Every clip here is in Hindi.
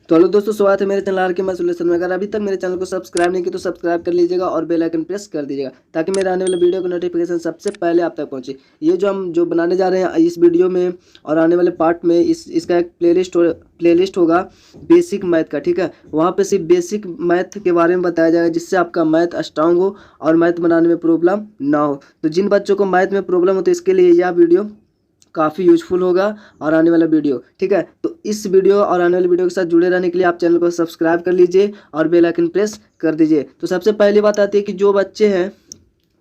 तो हेलो दोस्तों, स्वागत है मेरे चैनल आर के मैथ सॉल्यूशन में। अगर अभी तक मेरे चैनल को सब्सक्राइब नहीं किया तो सब्सक्राइब कर लीजिएगा और बेल आइकन प्रेस कर दीजिएगा ताकि मेरे आने वाले वीडियो का नोटिफिकेशन सबसे पहले आप तक पहुंचे। ये जो हम बनाने जा रहे हैं इस वीडियो में और आने वाले पार्ट में इसका एक प्लेलिस्ट होगा बेसिक मैथ का। ठीक है, वहाँ पे सिर्फ बेसिक मैथ के बारे में बताया जाएगा जिससे आपका मैथ स्ट्रांग हो और मैथ बनाने में प्रॉब्लम ना हो। तो जिन बच्चों को मैथ में प्रॉब्लम हो तो इसके लिए यह वीडियो काफ़ी यूजफुल होगा और आने वाला वीडियो। ठीक है, तो इस वीडियो और आने वाले वीडियो के साथ जुड़े रहने के लिए आप चैनल को सब्सक्राइब कर लीजिए और बेल आइकन प्रेस कर दीजिए। तो सबसे पहली बात आती है कि जो बच्चे हैं,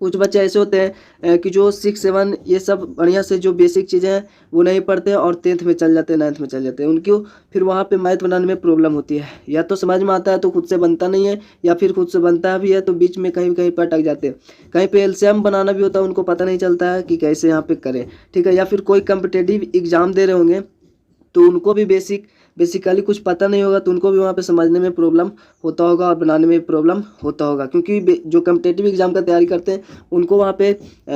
कुछ बच्चे ऐसे होते हैं कि जो 6, 7 ये सब बढ़िया से जो बेसिक चीज़ें हैं वो नहीं पढ़ते हैं और 10th में चल जाते हैं, 9th में चल जाते हैं। उनको फिर वहाँ पे मैथ बनाने में प्रॉब्लम होती है। या तो समझ में आता है तो खुद से बनता नहीं है, या फिर खुद से बनता भी है तो बीच में कहीं कहीं पर अटक जाते हैं। कहीं पे एलसीएम बनाना भी होता है, उनको पता नहीं चलता है कि कैसे यहाँ पे करें। ठीक है, या फिर कोई कम्पिटेटिव एग्जाम दे रहे होंगे तो उनको भी बेसिकली कुछ पता नहीं होगा, तो उनको भी वहाँ पे समझने में प्रॉब्लम होता होगा और बनाने में प्रॉब्लम होता होगा। क्योंकि जो कम्पिटेटिव एग्जाम का तैयारी करते हैं उनको वहाँ पे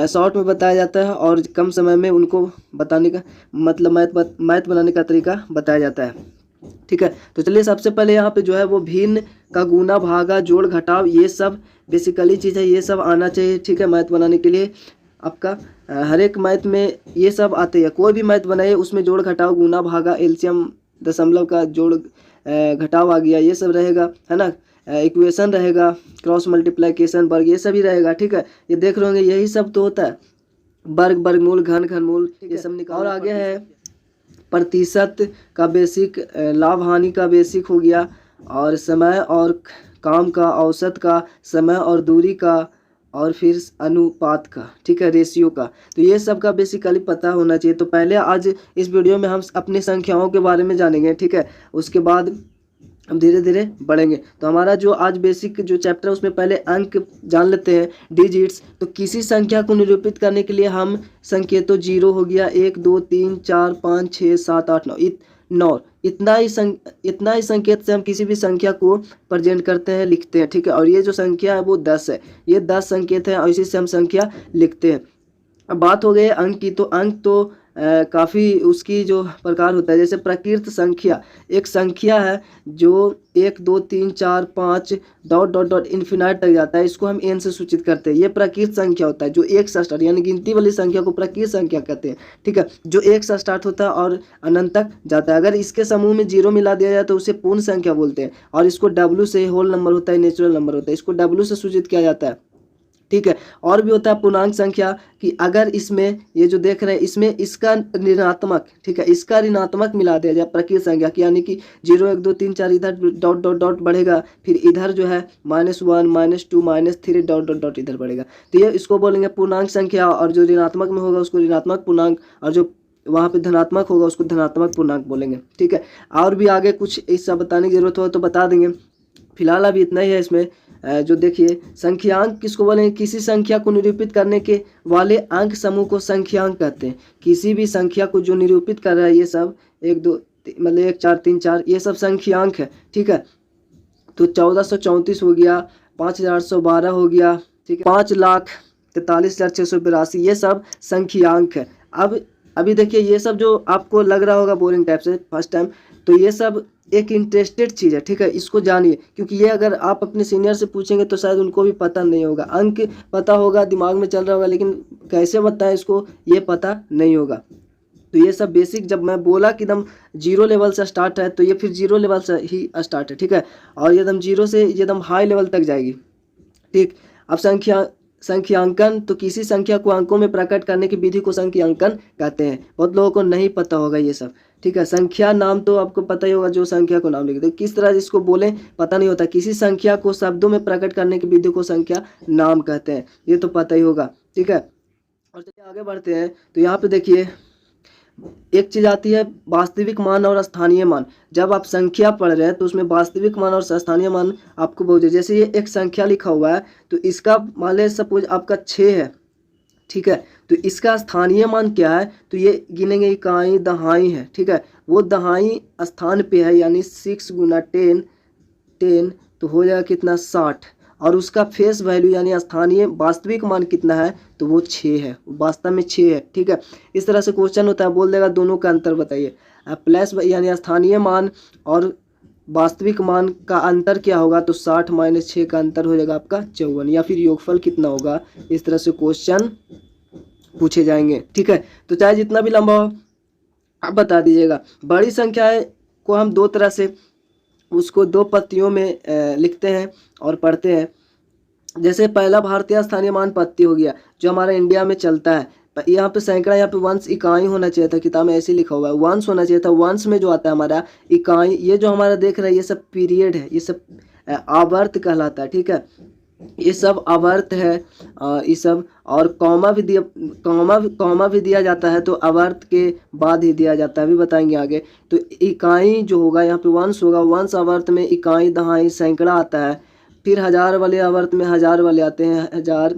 शॉर्ट में बताया जाता है और कम समय में उनको बताने का मतलब मैथ बनाने का तरीका बताया जाता है। ठीक है, तो चलिए सबसे पहले यहाँ पे जो है वो भिन्न का गुना भागा जोड़ घटाव ये सब बेसिकली चीज़ है, ये सब आना चाहिए। ठीक है, मैथ बनाने के लिए आपका हर एक मैथ में ये सब आते हैं। कोई भी मैथ बनाइए उसमें जोड़ घटाव गुना भागा एलसीएम दशमलव का जोड़ घटाव आ गया, ये सब रहेगा, है ना। इक्वेशन रहेगा, क्रॉस मल्टीप्लिकेशन, वर्ग, ये सब ही रहेगा। ठीक है, ये देख रहे होंगे यही सब तो होता है। वर्ग, वर्गमूल, घन, घनमूल, ये सब निकाल। और आगे है प्रतिशत का बेसिक, लाभ हानि का बेसिक हो गया, और समय और काम का, औसत का, समय और दूरी का, और फिर अनुपात का। ठीक है, रेशियो का। तो ये सब का बेसिकली पता होना चाहिए। तो पहले आज इस वीडियो में हम अपनी संख्याओं के बारे में जानेंगे। ठीक है, उसके बाद हम धीरे धीरे बढ़ेंगे। तो हमारा जो आज बेसिक जो चैप्टर है उसमें पहले अंक जान लेते हैं, डिजिट्स। तो किसी संख्या को निरूपित करने के लिए हम संकेतों 0 हो गया, 1, 2, 3, 4, 5, 6, 7, 8, 9 इतना ही संकेत से हम किसी भी संख्या को प्रेजेंट करते हैं, लिखते हैं। ठीक है, और ये जो संख्या है वो 10 है, ये 10 संकेत है और इसी से हम संख्या लिखते हैं। अब बात हो गई अंक की, तो अंक तो काफ़ी उसकी जो प्रकार होता है। जैसे प्रकृत संख्या एक संख्या है जो 1, 2, 3, 4, 5 डॉट डॉट डॉट इन्फिनाइट तक जाता है, इसको हम एन से सूचित करते हैं। ये प्रकृत संख्या होता है जो 1 से स्टार्ट, यानी गिनती वाली संख्या को प्रकृत संख्या कहते हैं। ठीक है, जो 1 से स्टार्ट होता है और अनंत तक जाता है। अगर इसके समूह में 0 मिला दिया जाए तो उसे पूर्ण संख्या बोलते हैं। और इसको W से, होल नंबर होता है, नेचुरल नंबर होता है, इसको W से सूचित किया जाता है। ठीक है, और भी होता है पूर्णांक संख्या कि अगर इसमें ये जो देख रहे हैं इसमें इसका ऋणात्मक, ठीक है, इसका ऋणात्मक मिला दिया जाए प्रकृत संख्या की, यानी कि 0, 1, 2, 3, 4 इधर डॉट डॉट डॉट बढ़ेगा, फिर इधर जो है -1, -2, -3 डॉट डॉट डॉट इधर बढ़ेगा, तो ये इसको बोलेंगे पूर्णांक संख्या। और जो ऋणात्मक में होगा उसको ऋणात्मक पूर्णांक, और जो वहाँ पे धनात्मक होगा उसको धनात्मक पूर्णांक बोलेंगे। ठीक है, और भी आगे कुछ इससे बताने की जरूरत हो तो बता देंगे, फिलहाल अभी इतना ही है इसमें। जो देखिए संख्यांक किसको बोलेंगे, किसी संख्या को निरूपित करने के वाले अंक समूह को संख्यांक कहते हैं। किसी भी संख्या को जो निरूपित कर रहा है, ये सब 1, 2 मतलब 1, 4, 3, 4 ये सब संख्यांक है। ठीक है, तो 1434 हो गया, 5812 हो गया, ठीक है, 5,43,682 ये सब संख्यांक है। अब अभी देखिए ये सब जो आपको लग रहा होगा बोरिंग टाइप से फर्स्ट टाइम, तो ये सब एक इंटरेस्टेड चीज़ है। ठीक है, इसको जानिए, क्योंकि ये अगर आप अपने सीनियर से पूछेंगे तो शायद उनको भी पता नहीं होगा। अंक पता होगा, दिमाग में चल रहा होगा, लेकिन कैसे बताएं इसको ये पता नहीं होगा। तो ये सब बेसिक, जब मैं बोला कि एकदम 0 लेवल से स्टार्ट है तो ये फिर 0 लेवल से ही स्टार्ट है। ठीक है, और एकदम 0 से एकदम हाई लेवल तक जाएगी। ठीक, अब संख्यांकन, तो किसी संख्या को अंकों में प्रकट करने की विधि को संख्यांकन कहते हैं। बहुत लोगों को नहीं पता होगा ये सब। ठीक है, संख्या नाम तो आपको पता ही होगा, जो संख्या को नाम लिखते हैं, किस तरह इसको बोलें पता नहीं होता। किसी संख्या को शब्दों में प्रकट करने की विधि को संख्या नाम कहते हैं, ये तो पता ही होगा। ठीक है, और चलिए आगे बढ़ते हैं। तो यहाँ पे देखिए एक चीज़ आती है वास्तविक मान और स्थानीय मान। जब आप संख्या पढ़ रहे हैं तो उसमें वास्तविक मान और स्थानीय मान आपको बहुत, जैसे ये एक संख्या लिखा हुआ है तो इसका मान ले सपोज आपका 6 है। ठीक है, तो इसका स्थानीय मान क्या है, तो ये गिनेंगे इकाई दहाई है। ठीक है, वो दहाई स्थान पे है, यानी 6 × 10 तो हो जाएगा कितना 60, और उसका फेस वैल्यू यानी स्थानीय वास्तविक मान कितना है, तो वो 6 है, वास्तव में 6 है। ठीक है, इस तरह से क्वेश्चन होता है, बोल देगा दोनों का अंतर बताइए। प्लस यानी स्थानीय मान और वास्तविक मान का अंतर क्या होगा, तो 60 - 6 का अंतर हो जाएगा आपका 54, या फिर योगफल कितना होगा, इस तरह से क्वेश्चन पूछे जाएंगे। ठीक है, तो चाहे जितना भी लंबा हो आप बता दीजिएगा। बड़ी संख्याएं को हम दो तरह से उसको दो पत्तियों में लिखते हैं और पढ़ते हैं। जैसे पहला भारतीय स्थानीय मान पत्ती हो गया जो हमारा इंडिया में चलता है। यहाँ पे सैकड़ा, यहाँ पे वंश इकाई होना चाहिए था, किताब में ऐसे लिखा हुआ है वंश होना चाहिए था। वंश में जो आता है हमारा इकाई, ये जो हमारा देख रहे हैं ये सब पीरियड है, ये सब आवर्त कहलाता है। ठीक है, ये सब आवर्त है, ये सब, और कॉमा भी दिया जाता है, तो आवर्त के बाद ही दिया जाता है, अभी बताएंगे आगे। तो इकाई जो होगा यहाँ पे वंश होगा, वंश आवर्त में इकाई, दहाई, सैकड़ा आता है। फिर हजार वाले आवर्त में हजार वाले आते हैं, हजार,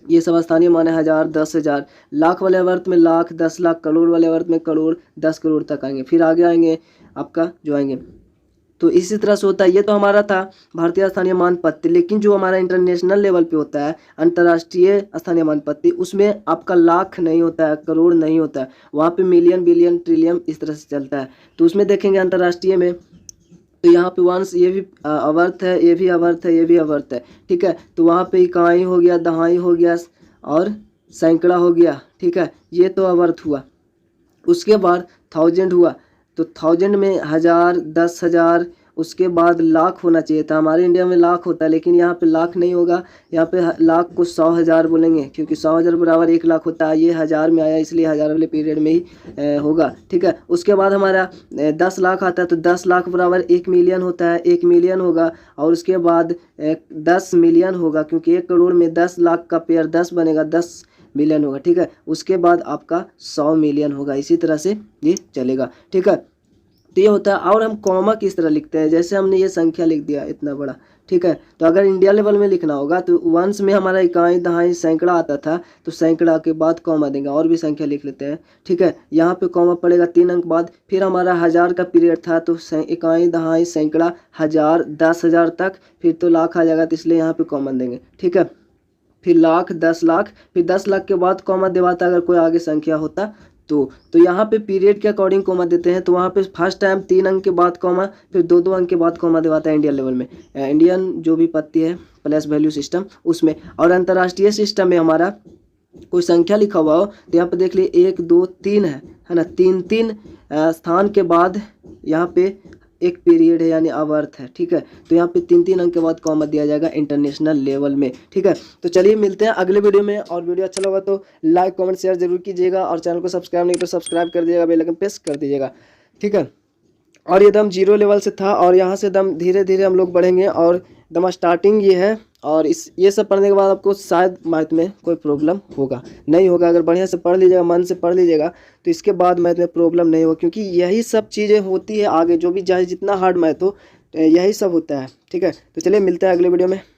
ये सब स्थानीय मान है, 1000, 10,000। लाख वाले आवर्त में लाख, 10 लाख। करोड़ वाले आवर्त में करोड़, 10 करोड़ तक आएंगे। फिर आगे आएंगे आपका जो आएंगे, तो इसी तरह से होता है। ये तो हमारा था भारतीय स्थानीय मान पत्ती, लेकिन जो हमारा इंटरनेशनल लेवल पे होता है अंतर्राष्ट्रीय स्थानीय मान पत्ती, उसमें आपका लाख नहीं होता है, करोड़ नहीं होता है, वहाँ पे मिलियन, बिलियन, ट्रिलियन इस तरह से चलता है। तो उसमें देखेंगे अंतर्राष्ट्रीय में, तो यहाँ पे वंश, ये भी आवर्त है, ये भी आवर्त है, ये भी आवर्त है। ठीक है, तो वहाँ पे इकाई हो गया, दहाई हो गया और सैकड़ा हो गया। ठीक है, ये तो आवर्त हुआ। उसके बाद 1000 हुआ, तो 1000 में 1000, 10,000, उसके बाद लाख होना चाहिए था। हमारे इंडिया में लाख होता है, लेकिन यहाँ पे लाख नहीं होगा, यहाँ पे लाख को 100,000 बोलेंगे, क्योंकि 100,000 बराबर 1 लाख होता है। ये हज़ार में आया, इसलिए हज़ार वाले पीरियड में ही होगा। ठीक है, उसके बाद हमारा 10 लाख आता है, तो 10 लाख बराबर 1 मिलियन होता है, 1 मिलियन होगा। और उसके बाद 10 मिलियन होगा, क्योंकि 1 करोड़ में 10 लाख का पेयर 10 बनेगा, 10 मिलियन होगा। ठीक है, उसके बाद आपका 100 मिलियन होगा, इसी तरह से ये चलेगा। ठीक है, तो ये होता है। और हम कॉमा किस तरह लिखते हैं, जैसे हमने ये संख्या लिख दिया इतना बड़ा। ठीक है, तो अगर इंडिया लेवल में लिखना होगा तो वंश में हमारा इकाई, दहाई, सैकड़ा आता था, तो सैकड़ा के बाद कॉमा देंगे। और भी संख्या लिख लेते हैं। ठीक है, यहाँ पे कॉमा पड़ेगा 3 अंक बाद। फिर हमारा 1000 का पीरियड था, तो इकाई, दहाई, सैकड़ा, 1000, 10,000 तक, फिर तो लाख आ जाएगा, तो इसलिए यहाँ पे कॉमन देंगे। ठीक है, फिर लाख, 10 लाख, फिर 10 लाख के बाद कॉमा दिवाता अगर कोई आगे संख्या होता तो यहाँ पे पीरियड के अकॉर्डिंग कॉमा देते हैं। तो वहाँ पे फर्स्ट टाइम 3 अंक के बाद कॉमा, फिर 2-2 अंक के बाद कॉमा दिवाता है इंडियन लेवल में, इंडियन जो भी पत्ती है प्लस वैल्यू सिस्टम उसमें। और अंतर्राष्ट्रीय सिस्टम में हमारा कोई संख्या लिखा हुआ हो, तो यहाँ पे देख लिए 1, 2, 3 है ना, 3 स्थान के बाद यहाँ पे एक पीरियड है, यानी आवर्त है। ठीक है, तो यहाँ पे 3 अंक के बाद कॉमा दिया जाएगा इंटरनेशनल लेवल में। ठीक है, तो चलिए मिलते हैं अगले वीडियो में। और वीडियो अच्छा लगा तो लाइक, कमेंट, शेयर जरूर कीजिएगा, और चैनल को सब्सक्राइब नहीं तो सब्सक्राइब कर दीजिएगा, बेल आइकन प्रेस कर दीजिएगा। ठीक है, और ये दम 0 लेवल से था, और यहाँ से दम धीरे धीरे हम लोग बढ़ेंगे, और दम स्टार्टिंग ये है। और ये सब पढ़ने के बाद आपको शायद मैथ में कोई प्रॉब्लम होगा, नहीं होगा। अगर बढ़िया से पढ़ लीजिएगा, मन से पढ़ लीजिएगा, तो इसके बाद मैथ में प्रॉब्लम नहीं होगा, क्योंकि यही सब चीज़ें होती है आगे, जो भी चाहे जितना हार्ड मैथ हो यही सब होता है। ठीक है, तो चलिए मिलते हैं अगले वीडियो में।